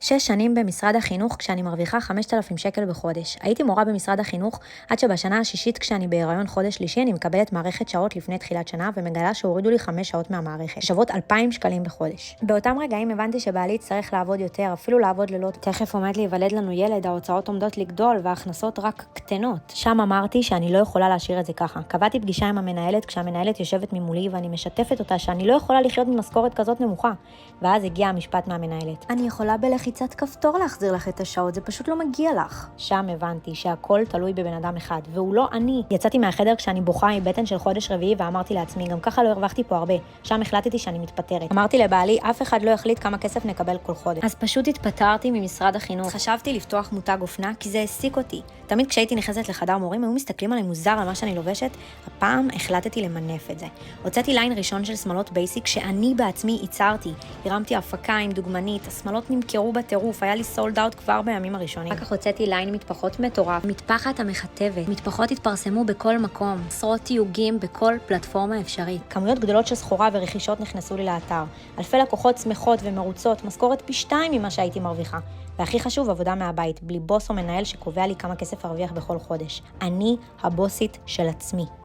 6 שנים במשרד החינוך כשאני מרוויחה 5,000 שקל בחודש. הייתי מורה במשרד החינוך עד שבשנה השישית כשאני בהיריון חודש שלישי אני מקבלת מערכת שעות לפני תחילת שנה ומגלה שהורידו לי 5 שעות מהמערכת, שוות 2,000 שקלים בחודש. באותם רגעים הבנתי שבעלי צריך לעבוד יותר, אפילו לעבוד לילות. תכף עומד להיוולד לנו ילד, ההוצאות עומדות לגדול וההכנסות רק קטנות. שם אמרתי שאני לא יכולה להשאיר את זה ככה. קבעתי פגישה עם המנהלת כשהמנהלת יושבת ממולי ואני משתפת אותה שאני לא יכולה לחיות במשכורת כזאת נמוכה. ואז הגיע המשפט מהמנהלת. אני יכולה בלחיצת כפתור להחזיר לך את השעות, זה פשוט לא מגיע לך. שם הבנתי שהכל תלוי בבן אדם אחד, והוא לא אני. יצאתי מהחדר כשאני בוכה מבטן של חודש רביעי ואמרתי לעצמי, גם ככה לא הרווחתי פה הרבה. שם החלטתי שאני מתפטרת. אמרתי לבעלי, אף אחד לא יחליט כמה כסף נקבל כל חודש. אז פשוט התפטרתי ממשרד החינוך. חשבתי לפתוח מותג אופנה, כי זה העסיק אותי. תמיד כשהייתי נכנסת לחדר מורים, היו מסתכלים עליי מוזר על מה שאני לובשת. הפעם החלטתי למנף את זה. הוצאתי ליין ראשון של שמלות בייסיק שאני בעצמי ייצרתי. הרמתי הפקה עם דוגמנית, השמלות נמכרו בטירוף, היה לי סולד אאוט כבר בימים הראשונים. אחר כך הוצאתי ליין מטפחות מטורף, מטפחת המכתבת. מטפחות התפרסמו בכל מקום, עשרות תיוגים בכל פלטפורמה אפשרית. כמויות גדולות של סחורה ורכישות נכנסו לי לאתר. אלפי לקוחות שמחות ומרוצות, משכורת פי 2 ממה שהייתי מרוויחה. והכי חשוב, עבודה מהבית, בלי בוס או מנהל שקובע לי כמה כסף ארוויח בכל חודש. אני הבוסית של עצמי.